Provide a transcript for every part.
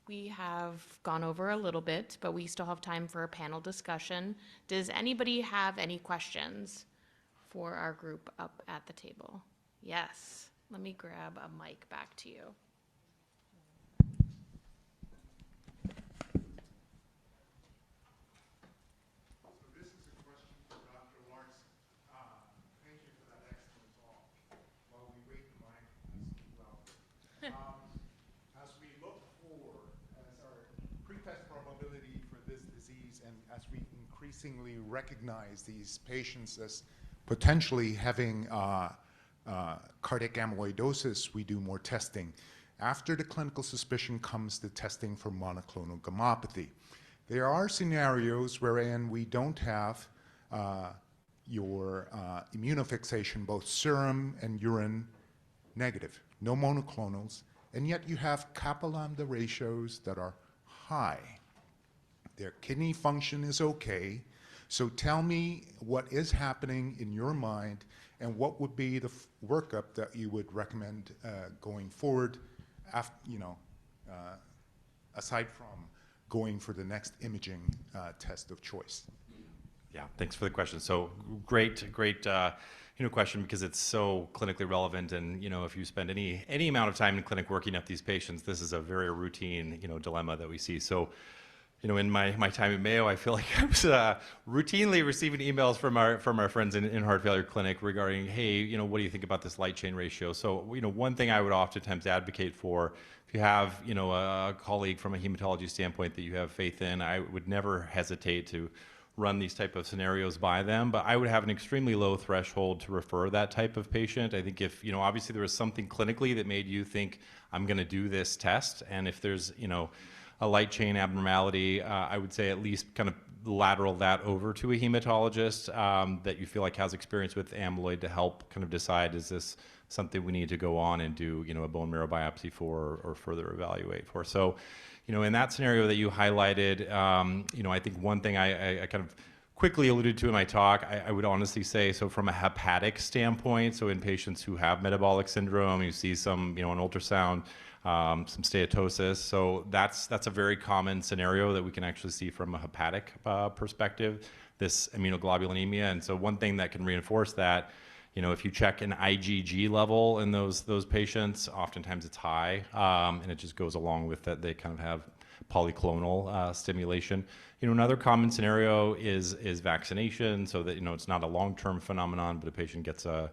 we have gone over a little bit, but we still have time for a panel discussion. Does anybody have any questions for our group up at the table? Yes. Let me grab a mic back to you. As we look forward, as our pretest probability for this disease, and as we increasingly recognize these patients as potentially having cardiac amyloidosis, we do more testing. After the clinical suspicion comes the testing for monoclonal gammopathy. There are scenarios wherein we don't have your immunofixation, both serum and urine negative, no monoclonals, and yet you have kappa lambda ratios that are high. Their kidney function is okay. So tell me what is happening in your mind and what would be the workup that you would recommend going forward, after, aside from going for the next imaging test of choice. Yeah, thanks for the question. So great question, because it's so clinically relevant, and if you spend any amount of time in clinic working up these patients, this is a very routine dilemma that we see. So in my time at Mayo, I feel like I was routinely receiving emails from our friends in heart failure clinic regarding, hey, what do you think about this light chain ratio? So one thing I would oftentimes advocate for, if you have a colleague from a hematology standpoint that you have faith in, I would never hesitate to run these type of scenarios by them, but I would have an extremely low threshold to refer that type of patient. I think if, obviously there was something clinically that made you think, I'm gonna do this test, and if there's, a light chain abnormality, I would say at least kind of lateral that over to a hematologist that you feel like has experience with amyloid to help kind of decide, is this something we need to go on and do, a bone marrow biopsy for or further evaluate for. So, in that scenario that you highlighted, I think one thing I kind of quickly alluded to in my talk, I would honestly say, so from a hepatic standpoint, so in patients who have metabolic syndrome, you see some, an ultrasound, some steatosis. So that's a very common scenario that we can actually see from a hepatic perspective, this immunoglobulinemia. And so one thing that can reinforce that, if you check an IgG level in those patients, oftentimes it's high, and it just goes along with that. They kind of have polyclonal stimulation. Another common scenario is vaccination, so that it's not a long-term phenomenon, but a patient gets a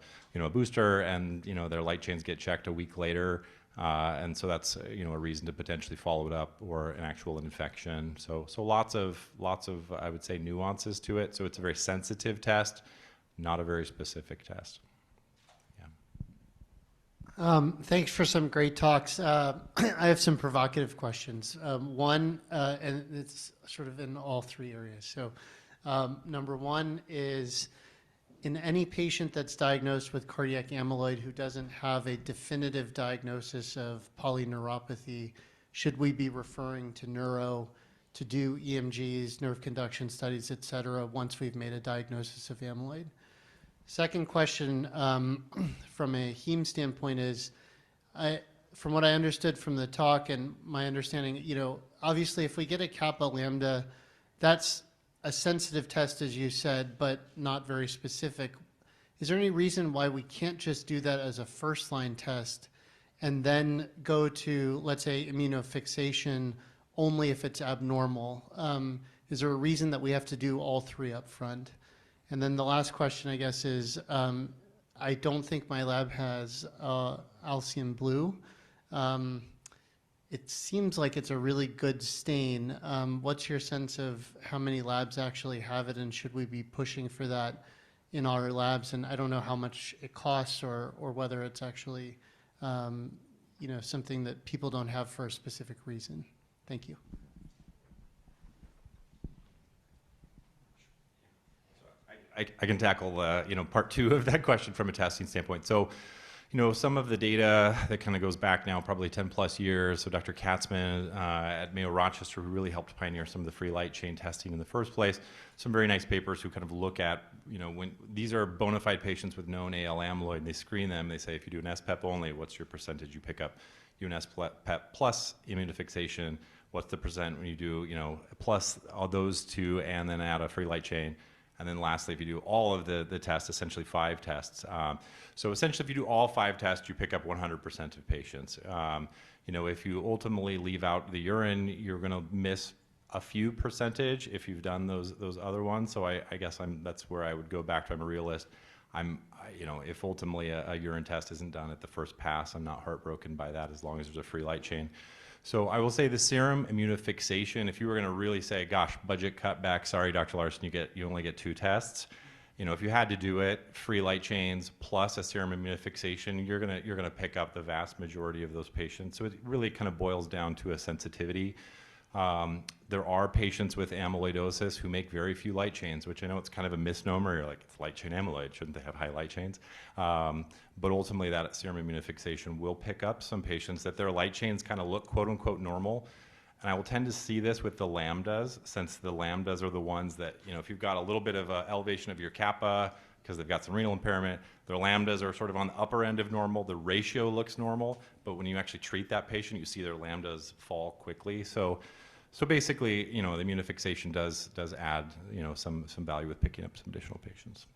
booster, and their light chains get checked a week later, and so that's a reason to potentially follow it up, or an actual infection. So lots of I would say nuances to it. So it's a very sensitive test, not a very specific test. Yeah. Thanks for some great talks. I have some provocative questions. One, and it's sort of in all three areas. So number one is, in any patient that's diagnosed with cardiac amyloid who doesn't have a definitive diagnosis of polyneuropathy, should we be referring to neuro to do EMGs, nerve conduction studies, et cetera, once we've made a diagnosis of amyloid? Second question, from a heme standpoint is, from what I understood from the talk and my understanding, obviously if we get a kappa lambda, that's a sensitive test, as you said, but not very specific. Is there any reason why we can't just do that as a first-line test and then go to, let's say, immunofixation only if it's abnormal? Is there a reason that we have to do all three up front? And then the last question, I guess, is I don't think my lab has Alcyon blue. It seems like it's a really good stain. What's your sense of how many labs actually have it, and should we be pushing for that in our labs? And I don't know how much it costs, or whether it's actually something that people don't have for a specific reason. Thank you. I can tackle part two of that question from a testing standpoint. So, some of the data that kind of goes back now probably 10 plus years. So Dr. Katzman at Mayo Rochester, who really helped pioneer some of the free light chain testing in the first place. Some very nice papers who kind of look at, when these are bona fide patients with known AL amyloid, and they screen them, they say, if you do an SPEP only, what's your percentage you pick up, UNS PEP plus immunofixation, what's the percent when you do, plus all those two and then add a free light chain. And then lastly, if you do all of the tests, essentially 5 tests. So essentially, if you do all 5 tests, you pick up 100% of patients. If you ultimately leave out the urine, you're going to miss a few percentage if you've done those other ones. So I guess that's where I would go back to. I'm a realist. If ultimately a urine test isn't done at the first pass, I'm not heartbroken by that as long as there's a free light chain. So I will say the serum immunofixation, if you were going to really say, gosh, budget cutback, sorry, Dr. Larson, you only get 2 tests. If you had to do it, free light chains plus a serum immunofixation, you're gonna pick up the vast majority of those patients. So it really kind of boils down to a sensitivity. There are patients with amyloidosis who make very few light chains, which I know it's kind of a misnomer. You're like, it's light chain amyloid, shouldn't they have high light chains? But ultimately that serum immunofixation will pick up some patients that their light chains kind of look quote unquote normal. And I will tend to see this with the lambdas, since the lambdas are the ones that, if you've got a little bit of an elevation of your kappa because they've got some renal impairment, their lambdas are sort of on the upper end of normal, the ratio looks normal, but when you actually treat that patient, you see their lambdas fall quickly. So basically, the immunofixation does add, some value with picking up some additional patients.